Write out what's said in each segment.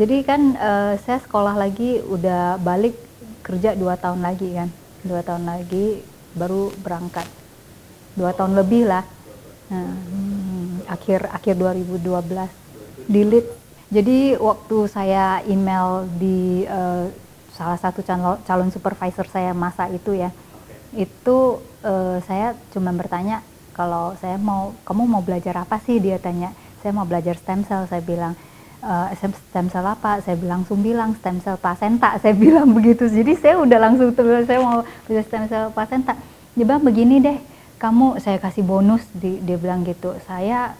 Jadi kan saya sekolah lagi, udah balik kerja 2 tahun lagi kan. 2 tahun lagi baru berangkat. 2 tahun lebih lah. Nah, akhir 2012 di Leeds. Jadi waktu saya email di salah satu calon supervisor saya masa itu ya, itu saya cuma bertanya, kalau kamu mau belajar apa sih, dia tanya. Saya mau belajar stem cell, saya bilang. Stem cell apa? Saya langsung bilang stem cell placenta, saya bilang begitu. Jadi saya udah langsung terus, saya mau belajar stem cell placenta. Dia bilang begini deh, saya kasih bonus, dia bilang gitu,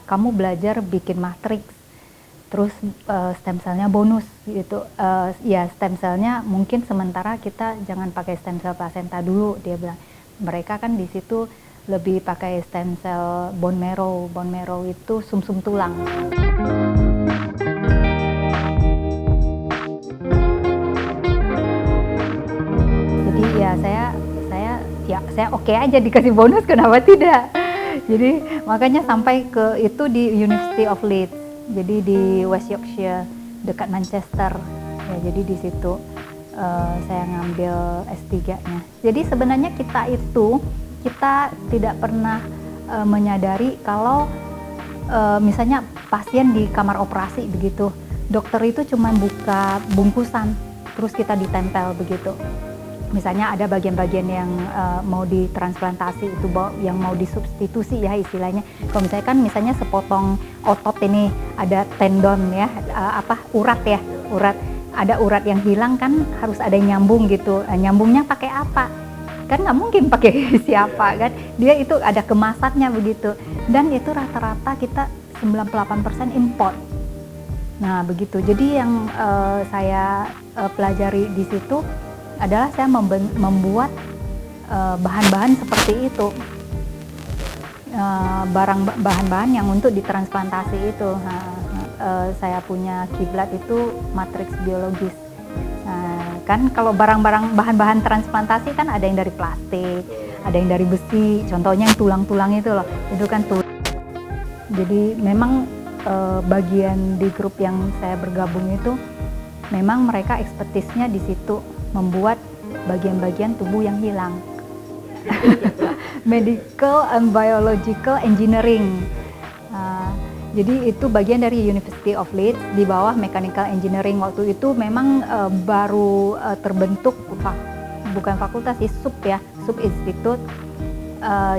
kamu belajar bikin matriks, terus stem cellnya bonus gitu. Ya stem cellnya mungkin sementara kita jangan pakai stem cell placenta dulu, dia bilang. Mereka kan di situ lebih pakai stem cell bone marrow itu sumsum tulang. Jadi ya saya oke aja dikasih bonus, kenapa tidak. Jadi makanya sampai ke itu di University of Leeds, jadi di West Yorkshire dekat Manchester ya. Jadi di situ saya ngambil S3-nya. Jadi sebenarnya kita tidak pernah menyadari kalau misalnya pasien di kamar operasi begitu, dokter itu cuma buka bungkusan terus kita ditempel begitu. Misalnya ada bagian-bagian yang mau ditransplantasi, itu yang mau disubstitusi ya istilahnya. Kalau misalnya sepotong otot ini ada tendon ya, urat, ada urat yang hilang kan harus ada yang nyambung gitu. Nyambungnya pakai apa? Kan nggak mungkin pakai siapa kan? Dia itu ada kemasannya begitu. Dan itu rata-rata kita 98% import. Nah begitu. Jadi yang saya pelajari di situ adalah saya membuat bahan-bahan seperti itu, bahan-bahan yang untuk ditransplantasi itu. Saya punya kiblat itu matriks biologis. Kan kalau bahan-bahan transplantasi kan ada yang dari plastik, ada yang dari besi, contohnya yang tulang-tulang itu loh, itu kan tulang. Jadi memang bagian di grup yang saya bergabung itu memang mereka ekspertisnya di situ, membuat bagian-bagian tubuh yang hilang. Medical and Biological Engineering. Jadi itu bagian dari University of Leeds di bawah Mechanical Engineering. Waktu itu memang baru terbentuk, bukan fakultas, sub institute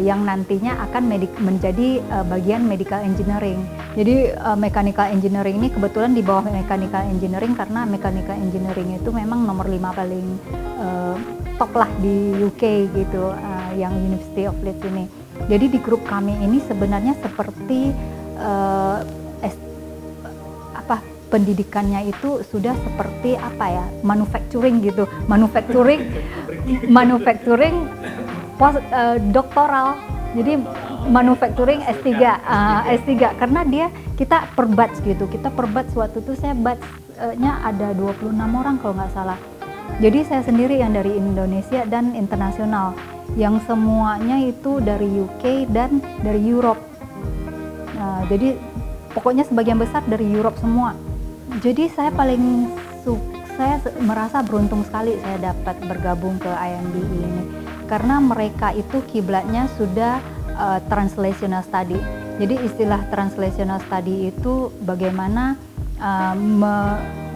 yang nantinya akan menjadi bagian Medical Engineering. Jadi Mechanical Engineering ini kebetulan di bawah Mechanical Engineering karena Mechanical Engineering itu memang nomor 5 paling top lah di UK gitu, yang University of Leeds ini. Jadi di grup kami ini sebenarnya seperti pendidikannya itu sudah seperti manufacturing gitu, manufacturing doktoral. Jadi manufacturing S3 karena kita per batch gitu. Kita per batch, waktu itu saya batch-nya ada 26 orang kalau nggak salah. Jadi saya sendiri yang dari Indonesia dan internasional, yang semuanya itu dari UK dan dari Europe. Jadi pokoknya sebagian besar dari Europe semua. Jadi saya merasa beruntung sekali saya dapat bergabung ke IMBE ini, karena mereka itu kiblatnya sudah translational study. Jadi istilah translational study itu bagaimana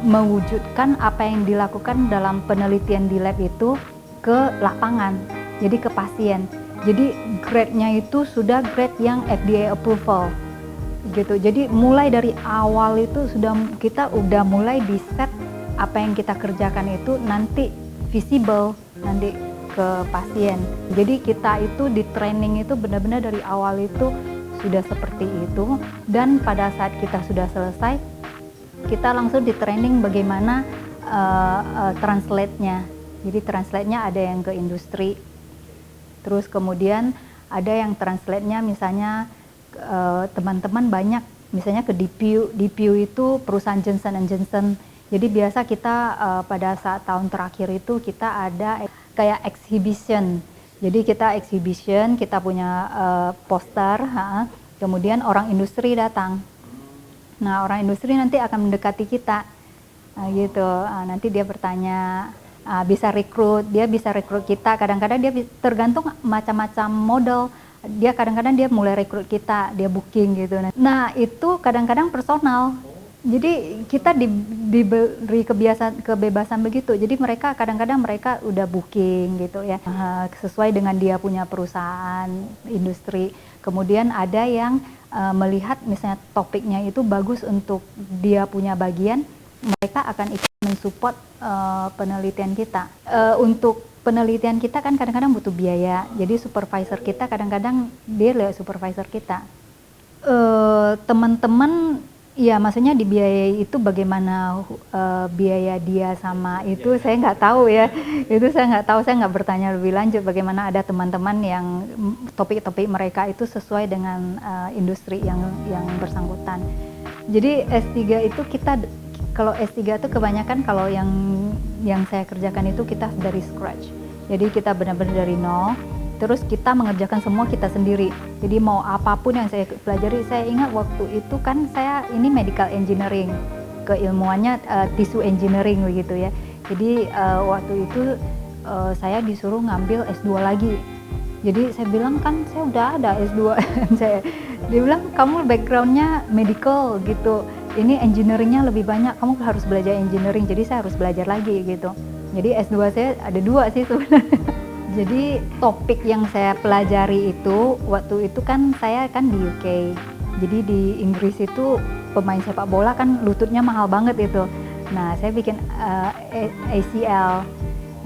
mewujudkan apa yang dilakukan dalam penelitian di lab itu ke lapangan, jadi ke pasien. Jadi grade-nya itu sudah grade yang FDA approval gitu. Jadi mulai dari awal itu kita udah mulai di set apa yang kita kerjakan itu nanti visible nanti ke pasien. Jadi kita itu di training itu benar-benar dari awal itu sudah seperti itu, dan pada saat kita sudah selesai kita langsung di training bagaimana translate-nya. Jadi translate-nya ada yang ke industri, terus kemudian ada yang translate-nya misalnya teman-teman banyak misalnya ke DPU itu perusahaan Johnson & Johnson. Jadi biasa kita pada saat tahun terakhir itu kita ada kayak exhibition. Jadi kita exhibition, kita punya poster, kemudian orang industri datang. Nah orang industri nanti akan mendekati kita. gitu. Nanti dia bertanya, bisa dia bisa rekrut kita. Kadang-kadang dia tergantung macam-macam model. Dia kadang-kadang dia mulai rekrut kita, dia booking gitu. Nah itu kadang-kadang personal. Jadi kita diberi kebebasan begitu. Jadi mereka kadang-kadang mereka udah booking gitu ya, sesuai dengan dia punya perusahaan, industri. Kemudian ada yang melihat misalnya topiknya itu bagus untuk dia punya bagian, mereka akan ikut mensupport penelitian kita. Untuk penelitian kita kan kadang-kadang butuh biaya. Jadi supervisor kita kadang-kadang dia lewat supervisor kita. Teman-teman ya maksudnya dibiayai itu bagaimana biaya dia sama itu saya nggak tahu ya. Itu saya nggak tahu, saya nggak bertanya lebih lanjut bagaimana ada teman-teman yang topik-topik mereka itu sesuai dengan industri yang bersangkutan. Jadi S3 itu kalau S3 itu kebanyakan kalau yang saya kerjakan itu kita dari scratch. Jadi kita benar-benar dari nol. Terus kita mengerjakan semua kita sendiri. Jadi mau apapun yang saya pelajari, saya ingat waktu itu kan saya ini medical engineering, keilmuannya tissue engineering begitu ya. Jadi waktu itu saya disuruh ngambil S2 lagi. Jadi saya bilang kan saya udah ada S2. Dia bilang kamu backgroundnya medical gitu, ini engineeringnya lebih banyak, kamu harus belajar engineering. Jadi saya harus belajar lagi gitu. Jadi S2 saya ada 2 sih sebenarnya. Jadi topik yang saya pelajari itu waktu itu kan saya kan di UK. Jadi di Inggris itu pemain sepak bola kan lututnya mahal banget itu. Nah saya bikin ACL,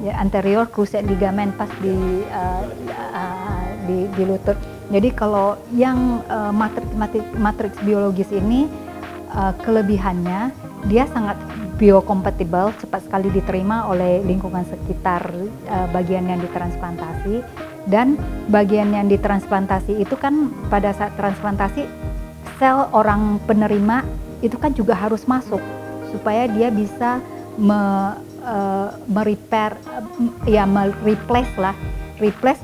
ya, anterior cruciate ligament pas di lutut. Jadi kalau yang matriks biologis ini kelebihannya dia sangat biokompatibel, cepat sekali diterima oleh lingkungan sekitar bagian yang ditransplantasi. Dan bagian yang ditransplantasi itu kan pada saat transplantasi sel orang penerima itu kan juga harus masuk supaya dia bisa replace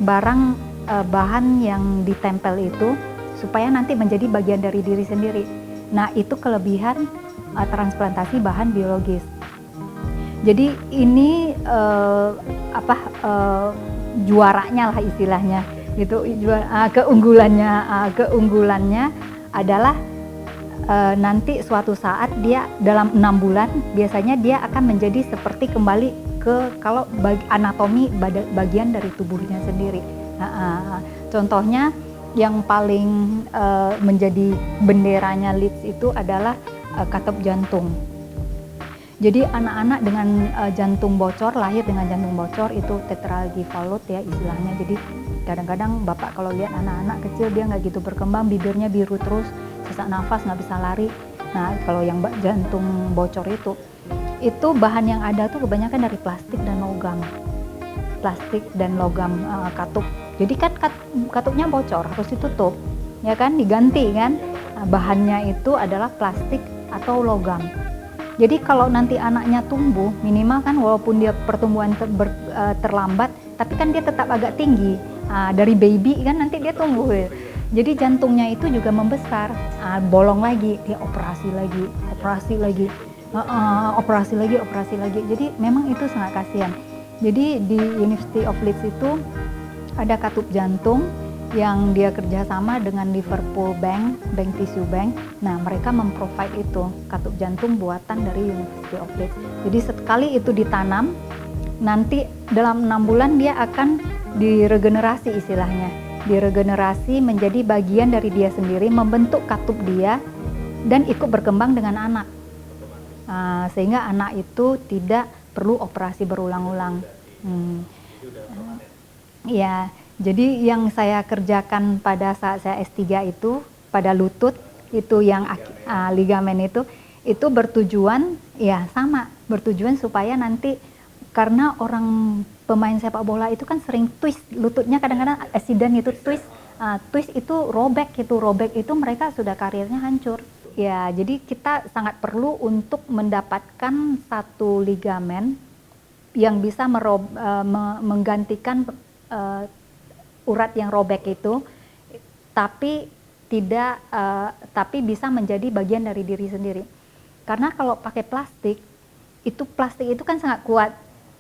bahan yang ditempel itu supaya nanti menjadi bagian dari diri sendiri. Nah itu kelebihan transplantasi bahan biologis. Jadi ini juaranya lah istilahnya gitu. Keunggulannya adalah nanti suatu saat dia dalam 6 bulan biasanya dia akan menjadi seperti kembali ke kalau anatomi bagian dari tubuhnya sendiri. Contohnya yang paling menjadi benderanya Leeds itu adalah katup jantung. Jadi anak-anak dengan jantung bocor, lahir dengan jantung bocor itu tetralogy falut ya istilahnya. Jadi kadang-kadang bapak kalau lihat anak-anak kecil dia nggak gitu berkembang, bibirnya biru terus, sesak nafas, nggak bisa lari. Nah kalau yang jantung bocor itu bahan yang ada tuh kebanyakan dari plastik dan logam katup. Jadi kan katupnya bocor harus ditutup, ya kan, diganti kan. Bahannya itu adalah plastik atau logam. Jadi kalau nanti anaknya tumbuh, minimal kan walaupun dia pertumbuhan terlambat, tapi kan dia tetap agak tinggi. Dari baby kan nanti dia tumbuh. Jadi jantungnya itu juga membesar, bolong lagi, dia operasi lagi. Jadi memang itu sangat kasihan. Jadi di University of Leeds itu ada katup jantung yang dia kerjasama dengan Liverpool Bank Tissue Bank. Nah mereka memprovide itu katup jantung buatan dari University of Leeds. Jadi sekali itu ditanam, nanti dalam 6 bulan dia akan diregenerasi istilahnya. Diregenerasi menjadi bagian dari dia sendiri, membentuk katup dia dan ikut berkembang dengan anak. Sehingga anak itu tidak perlu operasi berulang-ulang. Ya. Jadi yang saya kerjakan pada saat saya S3 itu pada lutut itu yang ligamen itu bertujuan supaya nanti, karena orang pemain sepak bola itu kan sering twist lututnya, kadang-kadang accident itu twist itu robek itu mereka sudah karirnya hancur. Ya, jadi kita sangat perlu untuk mendapatkan satu ligamen yang bisa menggantikan urat yang robek itu, tapi bisa menjadi bagian dari diri sendiri. Karena kalau pakai plastik itu plastik itu kan sangat kuat.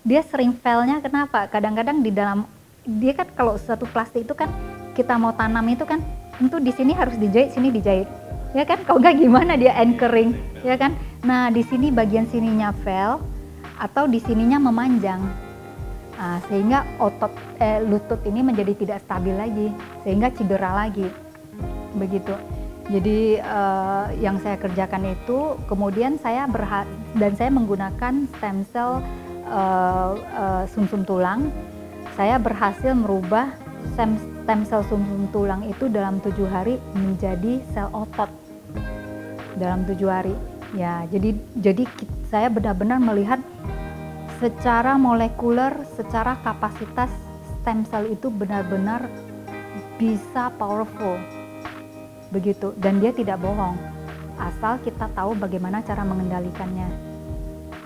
Dia sering fail-nya kenapa? Kadang-kadang di dalam, dia kan kalau suatu plastik itu kan kita mau tanam itu kan tentu di sini harus dijahit, sini dijahit. Ya kan, kalau nggak gimana dia anchoring, ya kan? Nah, di sini bagian sininya fail atau di sininya memanjang. Nah, sehingga otot lutut ini menjadi tidak stabil lagi, sehingga cedera lagi. Begitu. Jadi yang saya kerjakan itu, kemudian saya dan saya menggunakan stem cell sumsum tulang. Saya berhasil merubah stem cell sumsum tulang itu dalam 7 hari menjadi sel otot dalam 7 hari. Ya, jadi saya benar-benar melihat secara molekuler, secara kapasitas stem cell itu benar-benar bisa powerful. Begitu, dan dia tidak bohong asal kita tahu bagaimana cara mengendalikannya.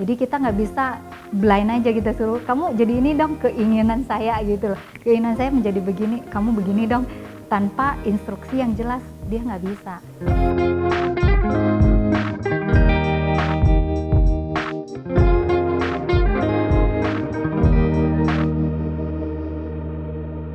Jadi kita nggak bisa blind aja, kita suruh kamu jadi ini dong, keinginan saya gitu loh, keinginan saya menjadi begini, kamu begini dong, tanpa instruksi yang jelas dia nggak bisa.